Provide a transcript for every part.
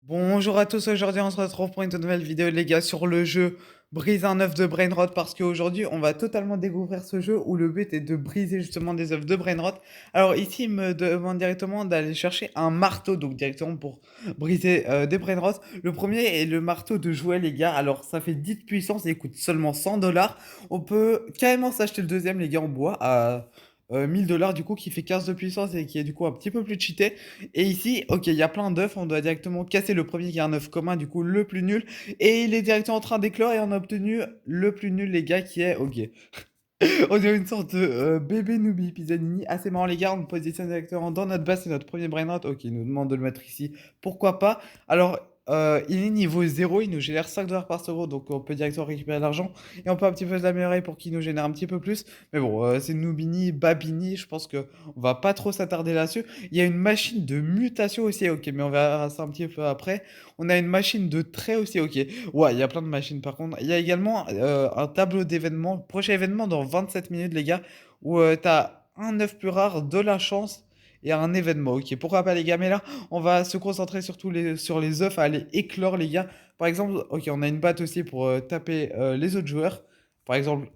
Bonjour à tous, aujourd'hui on se retrouve pour une toute nouvelle vidéo les gars sur le jeu Brise un œuf de Brainrot parce qu'aujourd'hui on va totalement découvrir ce jeu où le but est de briser justement des œufs de Brainrot. Alors ici il me demande directement d'aller chercher un marteau donc directement pour briser des Brainrot. Le premier est le marteau de jouet les gars, alors ça fait 10 de puissance et il coûte seulement 100 $. On peut carrément s'acheter le deuxième les gars en bois à 1000 $ du coup qui fait 15 de puissance et qui est du coup un petit peu plus cheaté. Et ici, ok, il y a plein d'œufs, on doit directement casser le premier qui est un œuf commun, du coup le plus nul. Et il est directement en train d'éclore et on a obtenu le plus nul, les gars, qui est, ok. On dirait une sorte de bébé Noobi Pizzanini. Assez marrant, les gars, on positionne directement dans notre base, c'est notre premier brain rot. Ok, il nous demande de le mettre ici, pourquoi pas. Alors, il est niveau 0, il nous génère 5 $ par seconde, donc on peut directement récupérer l'argent. Et on peut un petit peu l'améliorer pour qu'il nous génère un petit peu plus. Mais bon, c'est Noobini, Babini, je pense que on va pas trop s'attarder là-dessus. Il y a une machine de mutation aussi, ok, mais on verra ça un petit peu après. On a une machine de trait aussi, ok. Ouais, il y a plein de machines par contre. Il y a également un tableau d'événements. Prochain événement dans 27 minutes, les gars, où t'as un œuf plus rare, de la chance et un événement. Ok, pourquoi pas, les gars? Mais là, on va se concentrer surtout sur les œufs à aller éclore, les gars. Par exemple, ok, on a une batte aussi pour taper les autres joueurs. Par exemple,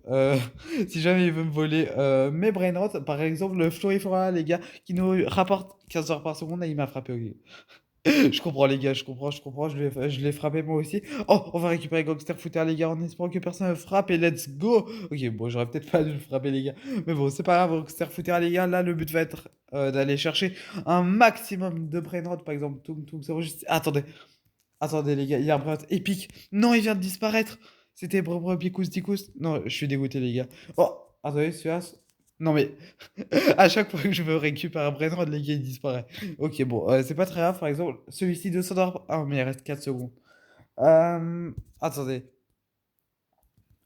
si jamais il veut me voler mes brainrots, par exemple, le Florifera, les gars, qui nous rapporte 15 heures par seconde, là, il m'a frappé. Ok. Je comprends les gars, je comprends, je l'ai frappé moi aussi. Oh, on va récupérer Gangster Footer les gars en espérant que personne ne frappe et let's go. Ok, bon, j'aurais peut-être pas dû le frapper les gars. Mais bon, c'est pas grave, Gangster Footer les gars, là le but va être d'aller chercher un maximum de brain rot par exemple. Toum, toum, zéro, attendez, attendez les gars, il y a un brain rot épique. Non, il vient de disparaître. C'était Picous Dicous. Non, je suis dégoûté les gars. Oh, attendez, celui-là. Non mais à chaque fois que je veux récupérer un Brainrod, les gars, il disparaît. Ok, bon, c'est pas très grave. Par exemple, celui-ci, 200 $. Ah, mais il reste 4 secondes. Euh, Attendez.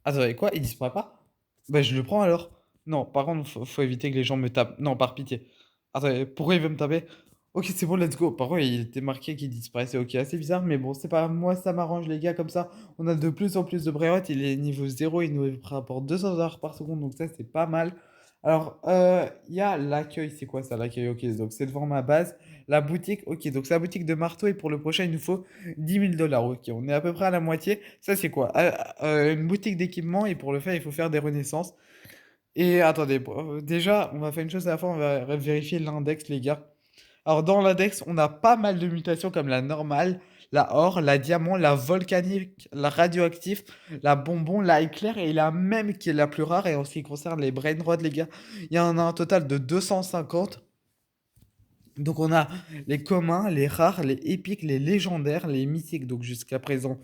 Attendez, quoi? Il disparaît pas? Bah, je le prends alors. Non, par contre, faut éviter que les gens me tapent. Non, par pitié. Attendez, pourquoi il veut me taper? Ok, c'est bon, let's go. Par contre, il était marqué qu'il disparaissait. Ok, assez bizarre, mais bon, c'est pas grave. Moi, ça m'arrange, les gars, comme ça. On a de plus en plus de Brainrod. Il est niveau 0, il nous rapporte 200 $ par seconde, donc ça, c'est pas mal. Alors, il y a l'accueil, c'est quoi ça, l'accueil? Ok, donc c'est devant ma base. La boutique, ok, donc c'est la boutique de marteau et pour le prochain, il nous faut 10 000 $. Ok, on est à peu près à la moitié. Ça, c'est quoi? Une boutique d'équipement et pour le faire, il faut faire des renaissances. Et attendez, bon, déjà, on va faire une chose à la fois, on va vérifier l'index, les gars. Alors, dans l'index, on a pas mal de mutations comme la normale, la or, la diamant, la volcanique, la radioactive, la bonbon, la éclair et la même qui est la plus rare. Et en ce qui concerne les brain rot, les gars, il y en a un total de 250. Donc on a les communs, les rares, les épiques, les légendaires, les mythiques. Donc jusqu'à présent,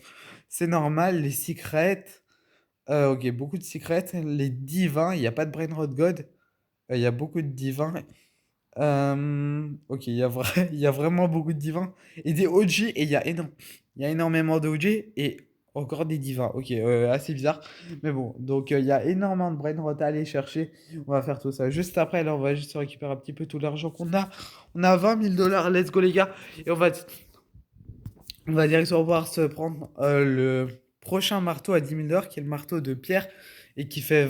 c'est normal. Les secrets, ok, beaucoup de secrets. Les divins, il n'y a pas de Brainrot God. Il y a beaucoup de divins. Ok, il y a vraiment beaucoup de divins. Et des OG, et il y a énormément de OG et encore des divins. Ok, assez bizarre. Mais bon, donc il y a énormément de Brainrot à aller chercher. On va faire tout ça. Juste après, là, on va juste récupérer un petit peu tout l'argent qu'on a. On a 20 000 $. Let's go, les gars. Et on va directement pouvoir se prendre le prochain marteau à 10 000 $, qui est le marteau de pierre et qui fait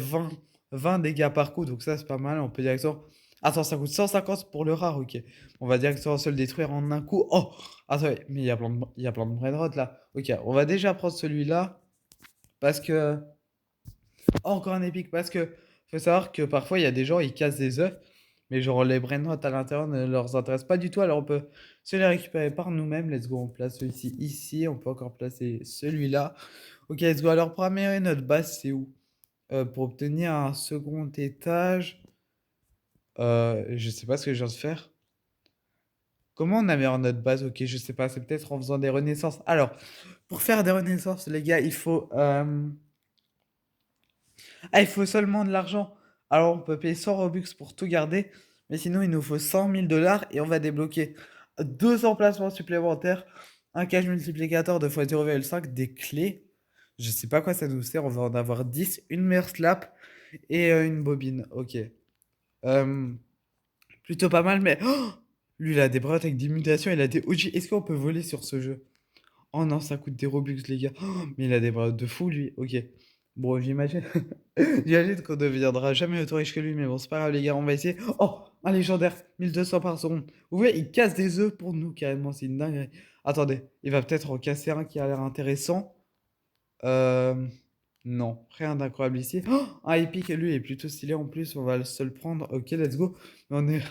20 dégâts par coup. Donc ça, c'est pas mal. On peut directement. Attends, ça coûte 150 pour le rare, ok. On va directement se le détruire en un coup. Oh! Attends, mais il y a plein de brainrot là. Ok, on va déjà prendre celui-là. Parce que. Oh, encore un épique. Parce que. Faut savoir que parfois, il y a des gens, ils cassent des œufs. Mais genre, les brainrot à l'intérieur ne leur intéressent pas du tout. Alors, on peut se les récupérer par nous-mêmes. Let's go. On place celui-ci ici. On peut encore placer celui-là. Ok, let's go. Alors, pour améliorer notre base, c'est où? Pour obtenir un second étage. Je sais pas ce que je viens de faire. Comment on améliore notre base? Ok, je sais pas, c'est peut-être en faisant des renaissances. Alors, pour faire des renaissances, les gars, il faut seulement de l'argent. Alors, on peut payer 100 Robux pour tout garder, mais sinon, il nous faut 100 000 $ et on va débloquer deux emplacements supplémentaires, un cache multiplicateur de fois 0,5, des clés. Je sais pas quoi ça nous sert, on va en avoir 10, une meilleure slap et une bobine. Ok. Euh, Plutôt pas mal, mais lui, il a des brottes avec des mutations, il a des OG. Est-ce qu'on peut voler sur ce jeu? Oh non, ça coûte des Robux, les gars. Mais il a des brottes de fou, lui. Ok. Bon, j'imagine. J'imagine qu'on ne deviendra jamais autant riche que lui, mais bon, c'est pas grave, les gars, on va essayer. Oh! Un légendaire, 1200 par seconde. Vous voyez, il casse des œufs pour nous, carrément. C'est une dinguerie. Attendez, il va peut-être en casser un qui a l'air intéressant. Euh, Non, rien d'incroyable ici. Oh, un épique, lui, il est plutôt stylé en plus. On va se le prendre. Ok, let's go. Mais on est,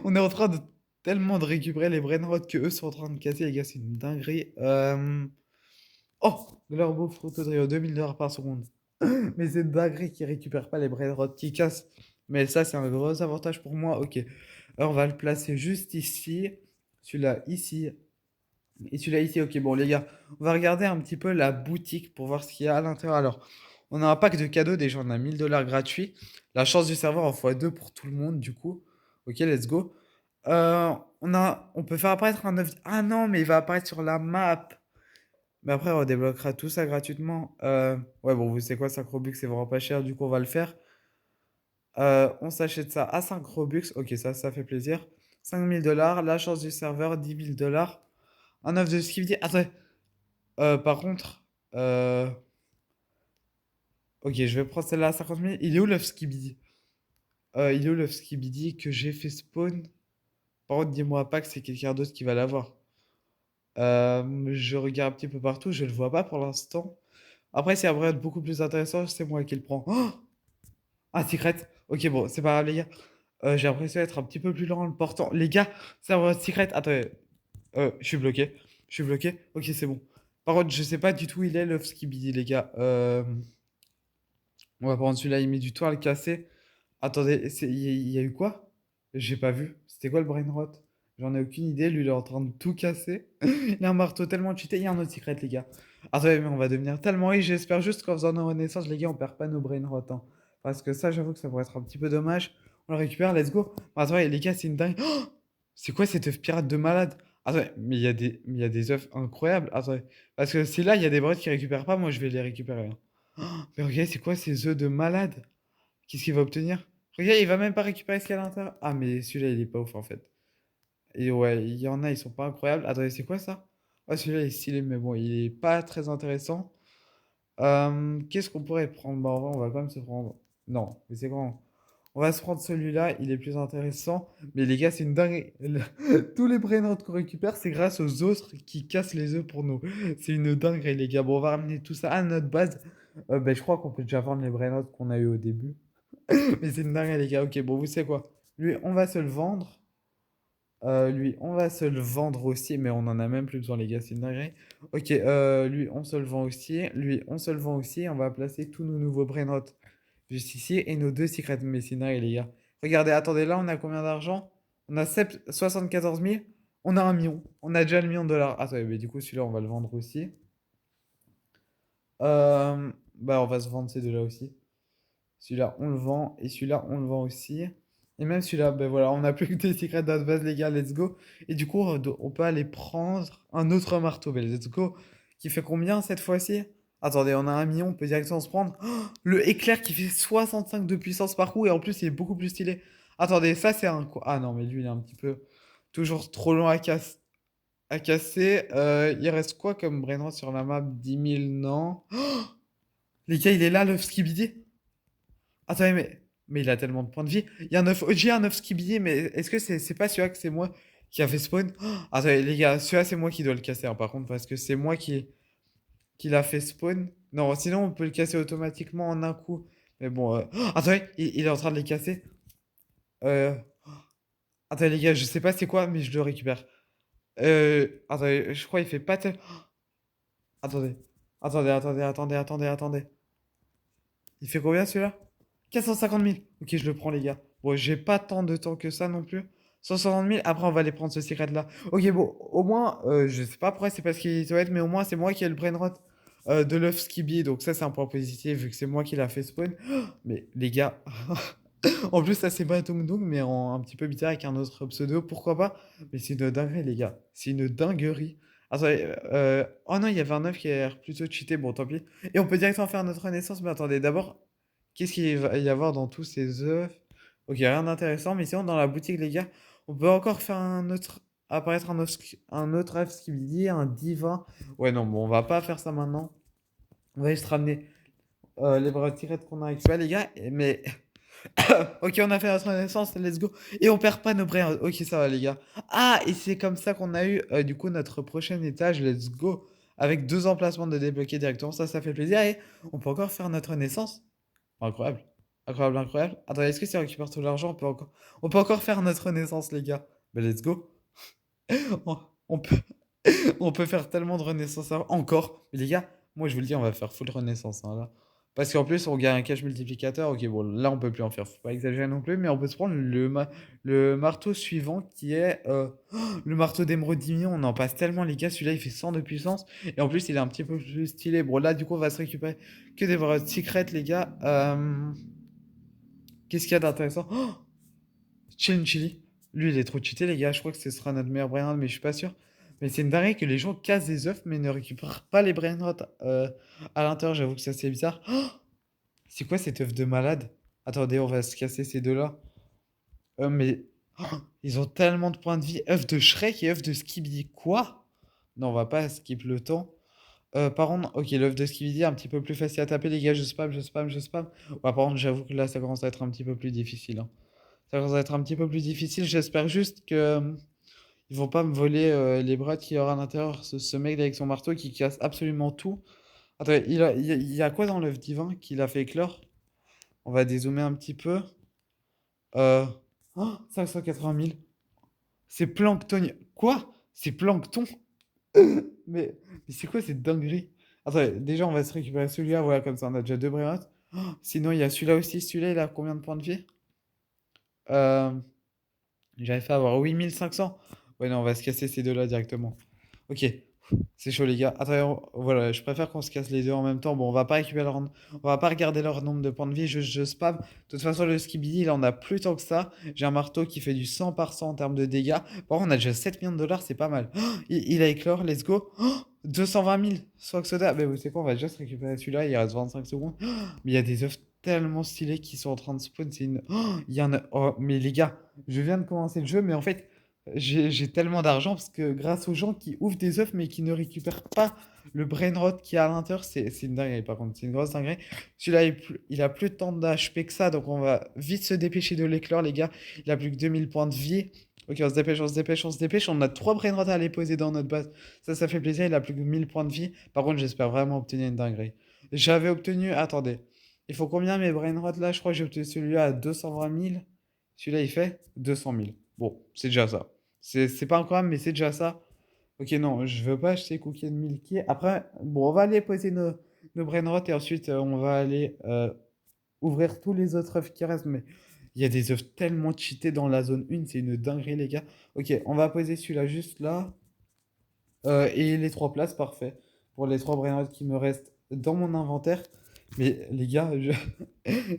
on est en train de tellement de récupérer les brainrots que eux sont en train de casser, les gars. C'est une dinguerie. Oh, de leur beau Frutodrio, 2000 dollars par seconde. Mais c'est une dinguerie qui récupère pas les brainrots qui cassent. Mais ça, c'est un gros avantage pour moi. Ok. Alors, on va le placer juste ici. Celui-là ici. Et celui-là ici, ok, bon les gars, on va regarder un petit peu la boutique pour voir ce qu'il y a à l'intérieur. Alors, on a un pack de cadeaux, déjà on a 1000 dollars gratuits. La chance du serveur en x2 pour tout le monde, du coup. Ok, let's go. On peut faire apparaître un œuf. Ah non, mais il va apparaître sur la map. Mais après, on débloquera tout ça gratuitement. Ouais, bon, vous savez quoi, 5 Robux, c'est vraiment pas cher, du coup, on va le faire. On s'achète ça à 5 Robux. Ok, ça fait plaisir. 5000 dollars, la chance du serveur, 10 000 dollars. Un œuf de skibidi. Attends, par contre, euh, ok, je vais prendre celle-là à 50 000. Il est où l'œuf Skibidi? Il est où l'œuf Skibidi que j'ai fait spawn? Par contre, dis-moi pas que c'est quelqu'un d'autre qui va l'avoir. Je regarde un petit peu partout, je le vois pas pour l'instant. Après, si après être beaucoup plus intéressant, c'est moi qui le prends. Oh, un secret. Ok, bon, c'est pas grave, les gars. J'ai l'impression d'être un petit peu plus lent en le portant. Les gars, c'est un secret. Attendez, je suis bloqué. Je suis bloqué. Ok, c'est bon. Par contre, je sais pas du tout où il est l'œuf Skibidi, les gars. On va prendre celui-là, il met du temps à le casser. Attendez, il y a eu quoi? J'ai pas vu. C'était quoi le brain rot? J'en ai aucune idée. Lui, il est en train de tout casser. Il a un marteau tellement cheaté. Il y a un autre secret, les gars. Attendez, mais on va devenir tellement riche. J'espère juste qu'en faisant nos renaissances, les gars, on perd pas nos brain rot, hein. Parce que ça, j'avoue que ça pourrait être un petit peu dommage. On le récupère, let's go. Attendez, les gars, c'est une dingue. Oh, c'est quoi cet œuf pirate de malade? Attendez, mais il y a des œufs incroyables. Attendez. Parce que si là, il y a des breaks qui récupèrent pas, moi, je vais les récupérer, hein. Mais regardez, c'est quoi ces œufs de malade? Qu'est-ce qu'il va obtenir? Regarde, il va même pas récupérer ce qu'il y a à l'intérieur. Ah, mais celui-là, il est pas ouf en fait. Et ouais, il y en a, ils sont pas incroyables. Attendez, c'est quoi ça? Ah, celui-là, il est stylé, mais bon, il est pas très intéressant. Qu'est-ce qu'on pourrait prendre? Bah, en vrai, on va quand même se prendre. Non, mais c'est grand. On va se prendre celui-là, il est plus intéressant. Mais les gars, c'est une dinguerie. Tous les brainrots qu'on récupère, c'est grâce aux autres qui cassent les œufs pour nous. C'est une dinguerie, les gars. Bon, on va ramener tout ça à notre base. Ben, je crois qu'on peut déjà vendre les brainrots qu'on a eu au début. Mais c'est une dinguerie, les gars. Ok, bon, vous savez quoi? Lui, on va se le vendre. Lui, on va se le vendre aussi, mais on en a même plus besoin, les gars. C'est une dinguerie. Ok, lui, on se le vend aussi. Lui, on se le vend aussi. On va placer tous nos nouveaux brainrots juste ici et nos deux secrets mercenaries, les gars. Regardez, attendez, là, on a combien d'argent? On a 74 000. On a 1 million. On a déjà le million de dollars. Attendez, mais du coup, celui-là, on va le vendre aussi. Bah, on va se vendre ces deux-là aussi. Celui-là, on le vend. Et celui-là, on le vend aussi. Et même celui-là, ben voilà, on n'a plus que des secrets de base, les gars, let's go. Et du coup, on peut aller prendre un autre marteau, ben let's go. Qui fait combien cette fois-ci? Attendez, on a 1 million, on peut directement se prendre. Oh, le éclair qui fait 65 de puissance par coup, et en plus, il est beaucoup plus stylé. Attendez, ça, c'est un quoi? Ah non, mais lui, il est un petit peu toujours trop long à casser. Il reste quoi comme brainrot sur la map? 10 000, non. Les gars, il est là, le skibidi. Attendez, mais il a tellement de points de vie. Il y a un œuf OG, un œuf skibidi, mais est-ce que c'est pas celui-là que c'est moi qui a fait spawn? Oh, attendez, les gars, celui-là, c'est moi qui dois le casser, hein, par contre, parce que c'est moi qui l'a fait spawn. Non, sinon, on peut le casser automatiquement en un coup. Mais bon, oh, attendez, il est en train de les casser. Euh, Attendez, les gars, je sais pas c'est quoi, mais je le récupère. Attendez, je crois qu'il fait pas tel... Attendez, attendez. Il fait combien celui-là? 450 000. Ok, je le prends, les gars. Bon, j'ai pas tant de temps que ça non plus. 160 000. Après, on va aller prendre ce secret-là. Ok, bon, au moins, je sais pas pourquoi c'est parce qu'il doit être, mais au moins, c'est moi qui ai le brain rot de l'œuf Skibidi. Donc, ça, c'est un point positif vu que c'est moi qui l'a fait spawn. Mais les gars, en plus, ça, c'est pas Tung Dung, mais en un petit peu bizarre avec un autre pseudo. Pourquoi pas? Mais c'est une dinguerie, les gars. C'est une dinguerie. Attendez, oh non, il y avait un œuf qui a l'air plutôt cheaté. Bon, tant pis. Et on peut directement faire notre renaissance. Mais attendez, d'abord. Qu'est-ce qu'il va y avoir dans tous ces œufs? Ok, rien d'intéressant, mais sinon dans la boutique, les gars, on peut encore faire un autre apparaître un autre œuf skibidi, un divin. Ouais, non, bon, on va pas faire ça maintenant. On va juste ramener les bras de tirette qu'on a récupérés, les gars. Mais Ok, on a fait notre naissance, let's go. Et on perd pas nos brains. Ok, ça va, les gars. Ah, et c'est comme ça qu'on a eu, du coup, notre prochain étage, let's go. Avec 2 emplacements de débloquer directement. Ça fait plaisir. Et on peut encore faire notre naissance. Incroyable. Incroyable, incroyable. Attends, est-ce que si on récupère tout l'argent, on peut encore faire notre renaissance, les gars. Ben, let's go. On, on peut, on peut faire tellement de renaissance encore. Mais les gars, moi, je vous le dis, on va faire full renaissance, hein, là. Parce qu'en plus, on gagne un cash multiplicateur. Ok, bon, là, on peut plus en faire. Faut pas exagérer non plus. Mais on peut se prendre le marteau suivant qui est le marteau d'émeraude 10 millions. On en passe tellement, les gars. Celui-là, il fait 100 de puissance. Et en plus, il est un petit peu plus stylé. Bon, là, du coup, on va se récupérer que des vraies secrets, les gars. Qu'est-ce qu'il y a d'intéressant? Oh, Chilling Chili. Lui, il est trop cheaté, les gars. Je crois que ce sera notre meilleur brain rot, mais je suis pas sûr. Mais c'est une dinguerie que les gens cassent des œufs, mais ne récupèrent pas les brain rot à l'intérieur. J'avoue que ça, c'est bizarre. Oh, c'est quoi cet œuf de malade? Attendez, on va se casser ces deux-là. Mais oh, ils ont tellement de points de vie. œuf de Shrek et œuf de Skibidi. Quoi? Non, on va pas skip le temps. Par contre, ok, l'œuf de Skibidi est un petit peu plus facile à taper, les gars. Je spam, je spam, je spam. Ouais, par contre, j'avoue que là, ça commence à être un petit peu plus difficile, hein. Ça commence à être un petit peu plus difficile. J'espère juste que ils vont pas me voler les bras qu'il y aura à l'intérieur. Ce mec avec son marteau qui casse absolument tout. Attends, il y a quoi dans l'œuf divin qu'il a fait éclore? On va dézoomer un petit peu. Euh... Oh, 580 000. C'est Plankton. Quoi? C'est Plankton? Mais c'est quoi cette dinguerie? Attends, déjà, on va se récupérer celui-là. Voilà, comme ça, on a déjà deux brérottes. Oh, sinon, il y a celui-là aussi. Celui-là, il a combien de points de vie? Euh, J'avais fait avoir 8500. Ouais, non, on va se casser ces deux-là directement. Ok, c'est chaud, les gars. Attends, voilà, je préfère qu'on se casse les deux en même temps. Bon, on va pas regarder leur nombre de points de vie, je spam. De toute façon, le Skibidi, il en a plus tant que ça. J'ai un marteau qui fait du 100 par 100 en termes de dégâts. Par contre, on a déjà 7 millions de dollars, c'est pas mal. Oh, il a éclore, let's go. Oh, 220 000, Swag Soda. Mais vous savez quoi, on va juste récupérer celui-là, il reste 25 secondes. Oh, mais il y a des œufs tellement stylés qui sont en train de spawn. Il y en a. Oh, mais les gars, je viens de commencer le jeu, mais en fait. J'ai tellement d'argent parce que grâce aux gens qui ouvrent des œufs mais qui ne récupèrent pas le brain rot qui est à l'intérieur, c'est une dinguerie par contre, c'est une grosse dinguerie. Celui-là, il a plus de temps d'HP que ça, donc on va vite se dépêcher de l'éclore, les gars. Il a plus que 2000 points de vie. Ok, on se dépêche, on se dépêche, on se dépêche. On a 3 brain rot à aller poser dans notre base. Ça fait plaisir, il a plus que 1000 points de vie. Par contre, j'espère vraiment obtenir une dinguerie. J'avais obtenu, attendez, il faut combien mes brain rot là? Je crois que j'ai obtenu celui-là à 220 000. Celui-là, il fait 200 000. Bon, c'est déjà ça. C'est pas incroyable, mais c'est déjà ça. Ok, non, je veux pas acheter Cookie and Milky. Après, bon, on va aller poser nos brainrot et ensuite on va aller ouvrir tous les autres œufs qui restent. Mais il y a des œufs tellement cheatés dans la zone 1, c'est une dinguerie, les gars. Ok, on va poser celui-là juste là. Et les 3 places, parfait. Pour les 3 brainrot qui me restent dans mon inventaire. Mais les gars,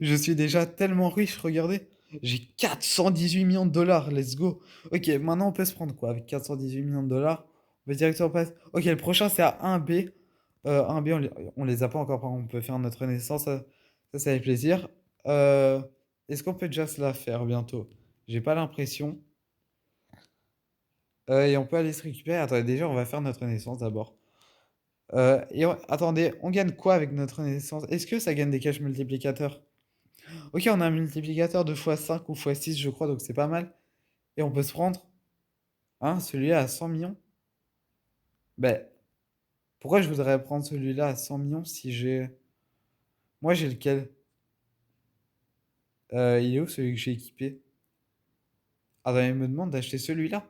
je suis déjà tellement riche, regardez. J'ai 418 millions de dollars, let's go. Ok, maintenant on peut se prendre quoi avec 418 millions de dollars? On va directement passer. Ok, le prochain c'est à 1B. 1B, on les a pas encore, par contre, on peut faire notre renaissance. Ça fait plaisir. Est-ce qu'on peut déjà se la faire bientôt? J'ai pas l'impression. Et on peut aller se récupérer. Attendez, déjà, on va faire notre renaissance d'abord. Attendez, on gagne quoi avec notre renaissance? Est-ce que ça gagne des cash multiplicateurs? Ok, on a un multiplicateur de x5 ou x6, je crois, donc c'est pas mal. Et on peut se prendre, hein, celui-là à 100 millions. Ben, pourquoi je voudrais prendre celui-là à 100 millions si j'ai... Moi, j'ai lequel? Il est où celui que j'ai équipé? Ah, ben, il me demande d'acheter celui-là.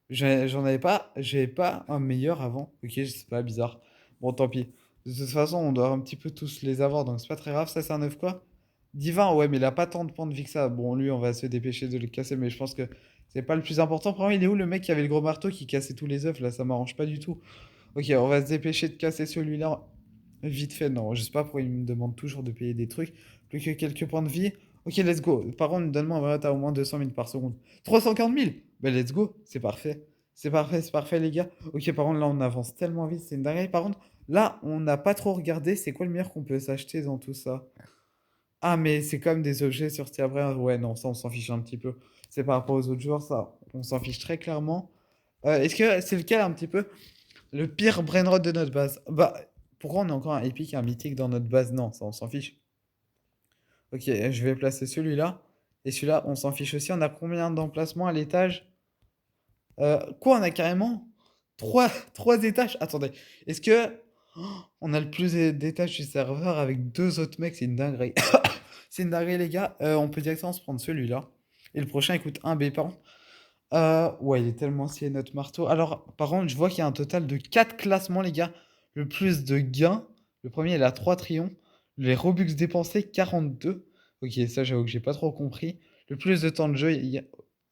J'en avais pas, j'avais pas un meilleur avant. Ok, c'est pas bizarre. Bon, tant pis. De toute façon, on doit un petit peu tous les avoir, donc c'est pas très grave. Ça, c'est un œuf quoi? Divin, ouais, mais il a pas tant de points de vie que ça. Bon, lui, on va se dépêcher de le casser, mais je pense que c'est pas le plus important. Par contre, il est où le mec qui avait le gros marteau qui cassait tous les œufs? Là, ça m'arrange pas du tout. Ok, on va se dépêcher de casser celui-là vite fait. Non, je sais pas pourquoi il me demande toujours de payer des trucs. Plus que quelques points de vie. Ok, let's go. Par contre, donne-moi un vrai, t'as au moins 200 000 par seconde. 340 000! Ben, let's go. C'est parfait. C'est parfait, les gars. Ok, par contre, là, on avance tellement vite. C'est une dinguerie. Par contre, là, on n'a pas trop regardé. C'est quoi le meilleur qu'on peut s'acheter dans tout ça? Ah, mais c'est comme des objets sur Tiabré. Ouais, non, ça, on s'en fiche un petit peu. C'est par rapport aux autres joueurs, ça. On s'en fiche très clairement. Est-ce que c'est lequel un petit peu? Le pire brainrot de notre base. Bah, pourquoi on a encore un épique, un mythique dans notre base? Non, ça, on s'en fiche. Ok, je vais placer celui-là. Et celui-là, on s'en fiche aussi. On a combien d'emplacements à l'étage? Quoi, on a carrément trois étages? Attendez, est-ce que on a le plus d'étages du serveur avec deux autres mecs? C'est une dinguerie. C'est une dinguerie, les gars. On peut directement se prendre celui-là. Et le prochain, il coûte un B par an. Ouais, il est tellement scié notre marteau. Alors, par contre, je vois qu'il y a un total de 4 classements, les gars. Le plus de gains. Le premier, il a 3 triomphes. Les Robux dépensés, 42. Ok, ça, j'avoue que j'ai pas trop compris. Le plus de temps de jeu,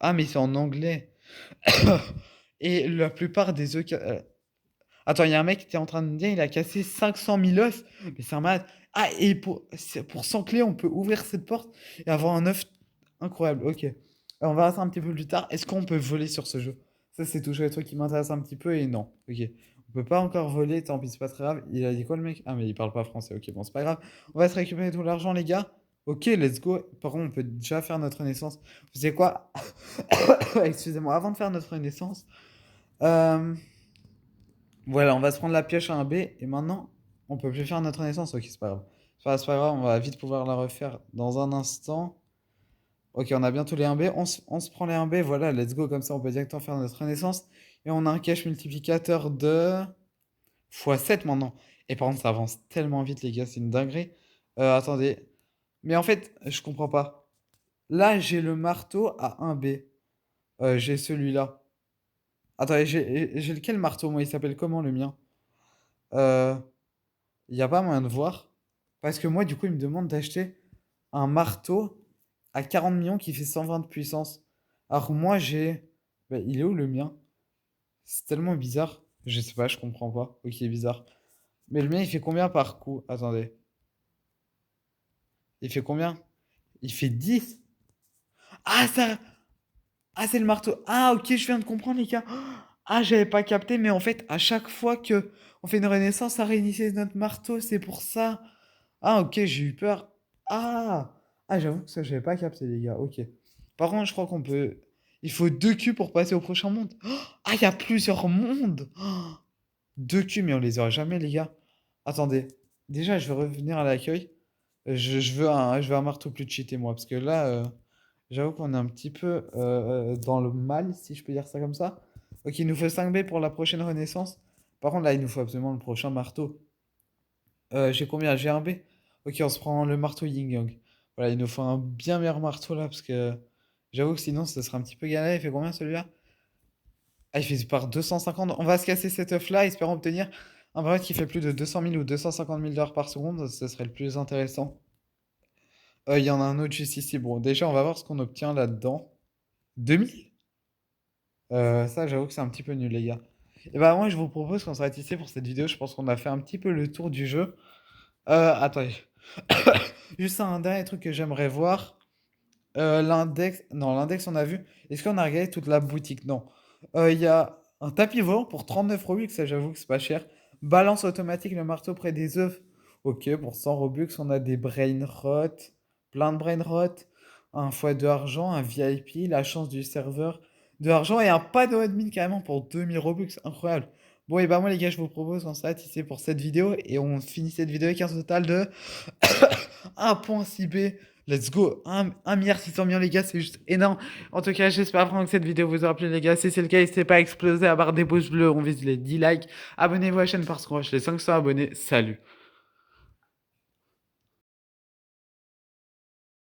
Ah, mais c'est en anglais. Et la plupart des œufs. Attends, il y a un mec qui était en train de me dire, il a cassé 500 000 œufs. Mais c'est un malade. Ah, et pour 100 clés, on peut ouvrir cette porte et avoir un œuf incroyable. Ok. On verra ça un petit peu plus tard. Est-ce qu'on peut voler sur ce jeu? Ça, c'est toujours les trucs qui m'intéressent un petit peu et non. Ok. On peut pas encore voler, tant pis, c'est pas très grave. Il a dit quoi le mec? Ah, mais il parle pas français. Ok, bon, c'est pas grave. On va se récupérer tout l'argent, les gars. Ok, let's go. Par contre, on peut déjà faire notre renaissance. Vous savez quoi? Excusez-moi, avant de faire notre renaissance, euh, voilà, on va se prendre la pioche à un B et maintenant, on peut plus faire notre renaissance. Ok, c'est pas grave. C'est pas grave, on va vite pouvoir la refaire dans un instant. Ok, on a bientôt les 1B. On se prend les 1B, voilà, let's go. Comme ça, on peut directement faire notre renaissance. Et on a un cache multiplicateur de x7 maintenant. Et par contre, ça avance tellement vite, les gars, c'est une dinguerie. Attendez. Mais en fait, je comprends pas. Là, j'ai le marteau à 1B. J'ai celui-là. Attendez, j'ai lequel marteau, moi? Il s'appelle comment le mien? Euh, Il n'y a pas moyen de voir. Parce que moi, du coup, il me demande d'acheter un marteau à 40 millions qui fait 120 de puissance. Alors moi, j'ai... Bah, il est où le mien? C'est tellement bizarre. Je sais pas, je comprends pas. Ok, bizarre. Mais le mien, il fait combien par coup? Attendez. Il fait combien? Il fait 10. Ah, ça... Ah, c'est le marteau. Ah, ok, je viens de comprendre, les gars. Ah, j'avais pas capté, mais en fait, à chaque fois que on fait une renaissance, ça réinitialise notre marteau, c'est pour ça. Ah, ok, j'ai eu peur. Ah! Ah, j'avoue que ça, j'avais pas capté, les gars. Ok. Par contre, je crois qu'on peut. Il faut deux culs pour passer au prochain monde. Oh, ah, il y a plusieurs mondes! Oh, deux culs, mais on les aura jamais, les gars. Attendez. Déjà, je vais revenir à l'accueil. Je veux un marteau plus cheaté, moi, parce que là, j'avoue qu'on est un petit peu dans le mal, si je peux dire ça comme ça. Ok, il nous faut 5B pour la prochaine renaissance. Par contre, là, il nous faut absolument le prochain marteau. J'ai combien? J'ai un B? Ok, on se prend le marteau Yin Yang. Voilà, il nous faut un bien meilleur marteau là, parce que j'avoue que sinon, ça serait un petit peu galère. Il fait combien celui-là? Ah, il fait par 250. On va se casser cet œuf-là, espérons obtenir un brevet qui fait plus de 200 000 ou 250 000 dollars par seconde. Ce serait le plus intéressant. Il y en a un autre juste ici. Bon, déjà, on va voir ce qu'on obtient là-dedans. 2000? Ça, j'avoue que c'est un petit peu nul, les gars. Et bah, moi, je vous propose qu'on s'arrête ici pour cette vidéo. Je pense qu'on a fait un petit peu le tour du jeu. Attendez. Juste un dernier truc que j'aimerais voir. L'index. Non, l'index, on a vu. Est-ce qu'on a regardé toute la boutique? Non. Il y a un tapis volant pour 39 Robux. Ça, j'avoue que c'est pas cher. Balance automatique, le marteau près des œufs. Ok, pour 100 Robux, on a des brain rot. Plein de brain rot. Un x2 argent, un VIP, la chance du serveur de argent et un panneau admin carrément pour 2000 Robux. Incroyable. Bon, et bah, moi, les gars, je vous propose qu'on s'arrête ici pour cette vidéo. Et on finit cette vidéo avec un total de 1.6B. Let's go. 1,6 milliard, les gars, c'est juste énorme. En tout cas, j'espère vraiment que cette vidéo vous aura plu, les gars. Si c'est le cas, n'hésitez pas à exploser, à barre des pouces bleus. On vise les 10 likes. Abonnez-vous à la chaîne parce qu'on rush les 500 abonnés. Salut.